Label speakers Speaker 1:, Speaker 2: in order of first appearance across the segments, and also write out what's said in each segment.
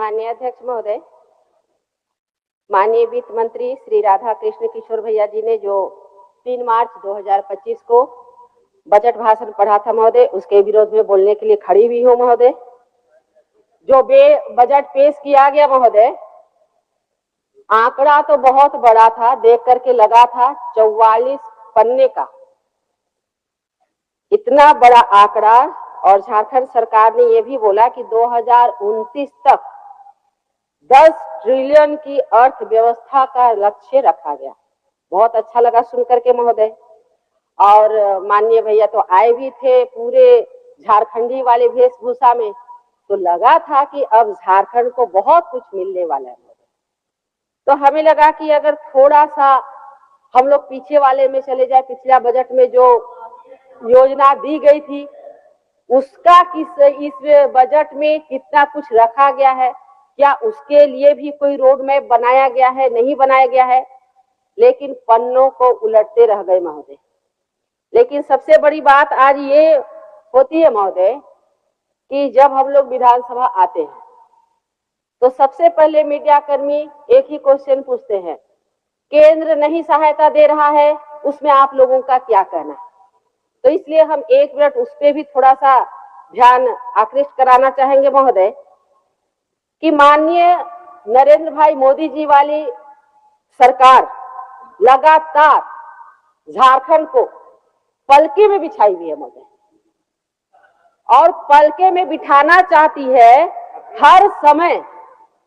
Speaker 1: माननीय अध्यक्ष महोदय, माननीय वित्त मंत्री श्री राधा कृष्ण किशोर भैया जी ने जो 3 मार्च 2025 को बजट भाषण पढ़ा था महोदय, उसके विरोध में बोलने के लिए खड़ी हुई हूँ महोदय। जो बजट पेश किया गया महोदय, आंकड़ा तो बहुत बड़ा था, देख करके लगा था 44 पन्ने का इतना बड़ा आंकड़ा। और झारखंड सरकार ने यह भी बोला कि 2029 तक 10 ट्रिलियन की अर्थव्यवस्था का लक्ष्य रखा गया। बहुत अच्छा लगा सुन करके महोदय। और माननीय भैया तो आए भी थे पूरे झारखंडी वाले वेशभूषा में, तो लगा था कि अब झारखंड को बहुत कुछ मिलने वाला है। तो हमें लगा कि अगर थोड़ा सा हम लोग पीछे वाले में चले जाए, पिछला बजट में जो योजना दी गई थी उसका इस बजट में कितना कुछ रखा गया है, क्या उसके लिए भी कोई रोड मैप बनाया गया है, नहीं बनाया गया है। लेकिन पन्नों को उलटते रह गए महोदय। लेकिन सबसे बड़ी बात आज ये होती है महोदय कि जब हम लोग विधानसभा आते हैं तो सबसे पहले मीडिया कर्मी एक ही क्वेश्चन पूछते हैं, केंद्र नहीं सहायता दे रहा है, उसमें आप लोगों का क्या कहना है। तो इसलिए हम 1 मिनट उस पर भी थोड़ा सा ध्यान आकृष्ट कराना चाहेंगे महोदय कि माननीय नरेंद्र भाई मोदी जी वाली सरकार लगातार झारखंड को पलके में बिछाई हुई है महोदय, और पलके में बिठाना चाहती है, हर समय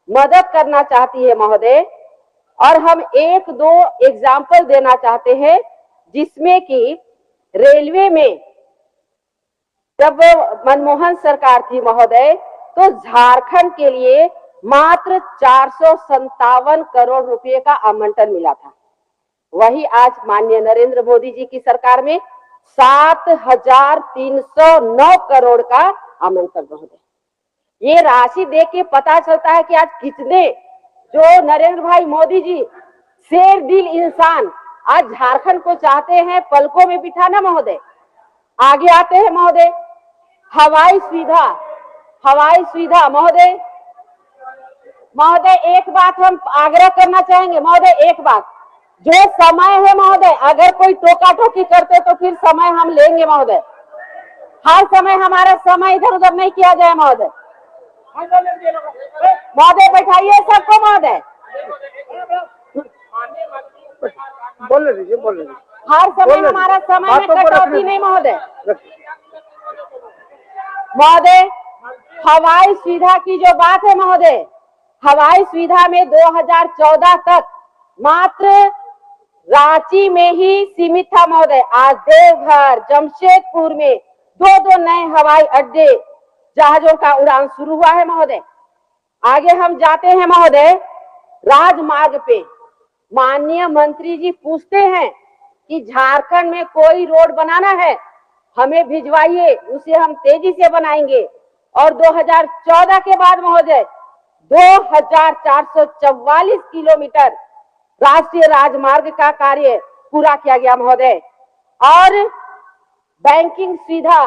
Speaker 1: मदद करना चाहती है महोदय। और हम 1-2 एग्जाम्पल देना चाहते हैं, जिसमें कि रेलवे में जब मनमोहन सरकार थी महोदय, तो झारखंड के लिए मात्र 457 करोड़ रुपए का आवंटन मिला था। वही आज माननीय नरेंद्र मोदी जी की सरकार में 7,309 करोड़ का आवंटन महोदय। ये राशि देख के पता चलता है कि आज कितने जो नरेंद्र भाई मोदी जी शेर दिल इंसान आज झारखंड को चाहते हैं पलकों में बिठाना महोदय। आगे आते हैं महोदय, हवाई सुविधा महोदय एक बात हम आग्रह करना चाहेंगे महोदय, एक बात, जो समय है महोदय, अगर कोई टोका टोकी करते तो फिर समय हम लेंगे महोदय। हर समय हमारा समय इधर उधर नहीं किया जाए महोदय। महोदय बैठाइए सबको महोदय,
Speaker 2: बोल लीजिए।
Speaker 1: हर समय हमारा समय में कटौती नहीं महोदय। महोदय हवाई सुविधा की जो बात है महोदय, हवाई सुविधा में 2014 तक मात्र रांची में ही सीमित था महोदय। आज देवघर, जमशेदपुर में 2 नए हवाई अड्डे जहाजों का उड़ान शुरू हुआ है महोदय। आगे हम जाते हैं महोदय, राजमार्ग पे माननीय मंत्री जी पूछते हैं कि झारखंड में कोई रोड बनाना है, हमें भिजवाइए, उसे हम तेजी से बनाएंगे। और 2014 के बाद महोदय 2444 किलोमीटर राष्ट्रीय राजमार्ग का कार्य पूरा किया गया महोदय। और बैंकिंग सुविधा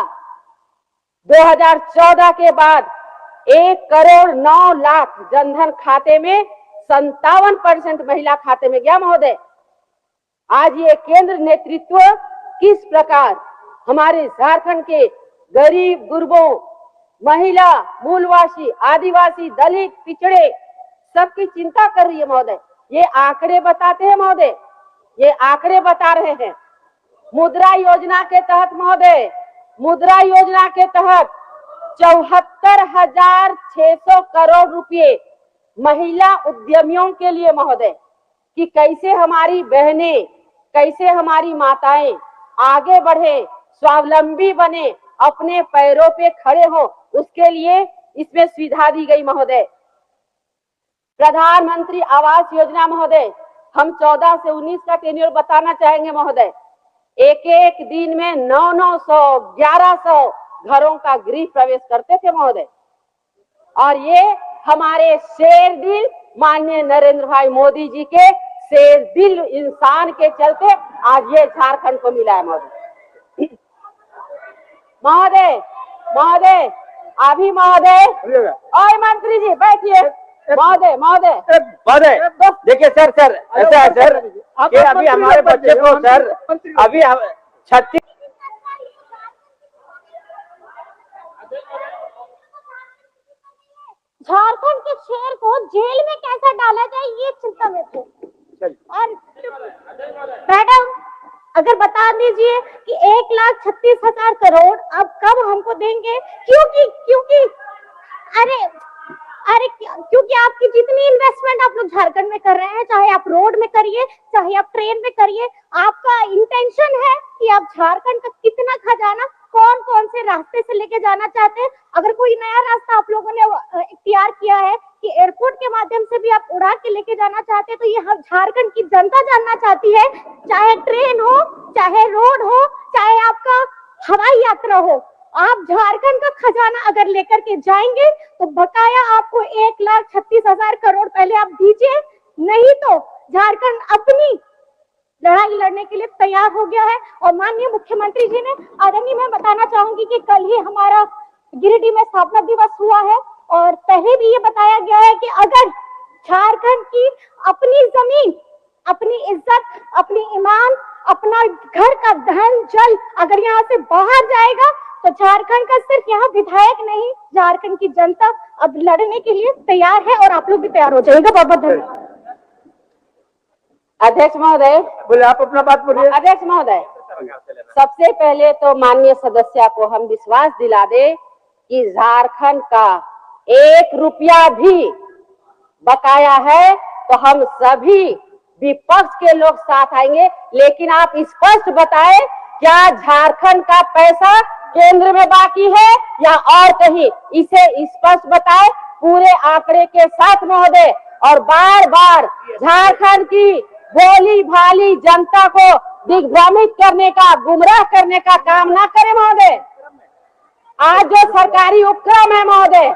Speaker 1: 2014 के बाद 1,09,00,000 जनधन खाते में 57% महिला खाते में गया महोदय। आज ये केंद्र नेतृत्व किस प्रकार हमारे झारखंड के गरीब गुरबों, महिला, मूलवासी, आदिवासी, दलित, पिछड़े सबकी चिंता कर रही है महोदय। ये आंकड़े बताते हैं महोदय, ये आंकड़े बता रहे हैं। मुद्रा योजना के तहत महोदय, मुद्रा योजना के तहत 74,600 करोड़ रुपए महिला उद्यमियों के लिए महोदय, कि कैसे हमारी बहनें, कैसे हमारी माताएं आगे बढ़े, स्वावलंबी बने, अपने पैरों पे खड़े हो, उसके लिए इसमें सुविधा दी गई महोदय। प्रधानमंत्री आवास योजना महोदय, हम 14 से 19 का टेन्योर बताना चाहेंगे महोदय। एक दिन में 900, 1100 घरों का गृह प्रवेश करते थे महोदय। और ये हमारे शेर दिल माननीय नरेंद्र भाई मोदी जी के शेर दिल इंसान के चलते आज ये झारखंड को मिला है महोदय। महोदय अभी महोदय, और मंत्री जी बैठिए। महोदय महोदय
Speaker 3: महोदय देखिए सर ऐसा है सर कि अभी हमारे बच्चे को सर अभी 36
Speaker 4: झारखंड के शेर को जेल में कैसे डाला जाए ये चिंता में थे। और मैडम अगर बता दीजिए कि 1,36,000 करोड़ अब कब हमको देंगे, क्योंकि क्योंकि आपकी जितनी इन्वेस्टमेंट आप लोग झारखंड में कर रहे हैं, चाहे आप रोड में करिए चाहे आप ट्रेन में करिए, आपका इंटेंशन है कि आप झारखंड का कितना खजाना कौन कौन से रास्ते से लेके जाना चाहते हैं। अगर कोई नया रास्ता आप लोगों ने इख्तियार किया है कि एयरपोर्ट के माध्यम से भी आप उड़ा के लेके जाना चाहते हैं, तो ये हम झारखंड की जनता जानना चाहती है, चाहे ट्रेन हो चाहे रोड हो चाहे आपका हवाई यात्रा हो। आप झारखंड का खजाना अगर लेकर के जाएंगे तो बकाया आपको 1,36,000 करोड़ पहले आप दीजिए, नहीं तो झारखंड अपनी लड़ाई लड़ने के लिए तैयार हो गया है। और माननीय मुख्यमंत्री जी ने आदरणीय मैं बताना चाहूंगी कि कल ही हमारा गिरिडीह में स्थापना दिवस हुआ है और पहले भी ये बताया गया है कि अगर झारखंड की अपनी जमीन, अपनी इज्जत, अपनी ईमान, अपना घर का धन जल अगर यहाँ से बाहर जाएगा तो झारखंड का सिर्फ यहाँ विधायक नहीं, झारखंड की जनता अब लड़ने के लिए तैयार है और आप लोग भी तैयार हो जाएगा। बहुत बहुत धन्यवाद।
Speaker 1: अध्यक्ष महोदय
Speaker 2: बोले आप अपना बात बोलिए।
Speaker 1: अध्यक्ष महोदय सबसे पहले तो माननीय सदस्य को हम विश्वास दिला दे कि झारखंड का 1 रुपया भी बकाया है तो हम सभी विपक्ष के लोग साथ आएंगे, लेकिन आप स्पष्ट बताएं क्या झारखंड का पैसा केंद्र में बाकी है या और कहीं, इसे स्पष्ट बताएं पूरे आंकड़े के साथ महोदय। और बार बार झारखंड की भोली भाली जनता को दिग्भ्रमित करने का, गुमराह करने का काम ना करें महोदय। आज जो सरकारी उपक्रम है महोदय,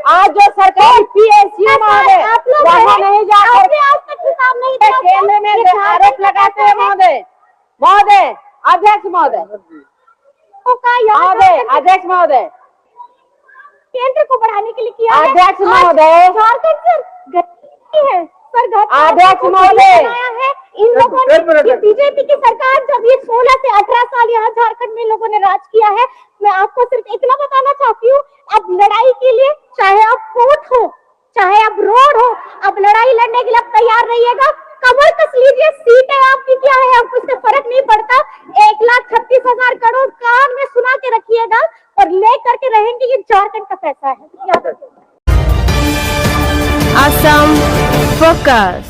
Speaker 1: आज जो सरकारी PSU महोदय वहाँ नहीं जाकर केंद्र में आरोप लगाते हैं महोदय। महोदय अध्यक्ष महोदय अध्यक्ष महोदय
Speaker 4: केंद्र को बढ़ाने के लिए किया है।
Speaker 1: अध्यक्ष महोदय
Speaker 4: झारखंड है
Speaker 1: अध्यक्ष महोदय
Speaker 4: इन लोगों ने बीजेपी की सरकार जब ये 16 से 18 साल यहाँ झारखंड में लोगों ने राज किया है, मैं आपको सिर्फ इतना बताना चाहती हूँ, अब लड़ाई के लिए चाहे आप कोर्ट हो चाहे आप रोड हो, अब लड़ाई लड़ने के लिए आप तैयार रहिएगा। कमर कस लीजिए, सीटें आपकी क्या है आपको इससे फर्क नहीं पड़ता। 1,36,000 करोड़ कान में सुना के रखिएगा और ले करके रहेंगे, ये झारखंड का पैसा है।
Speaker 5: Assam Focus.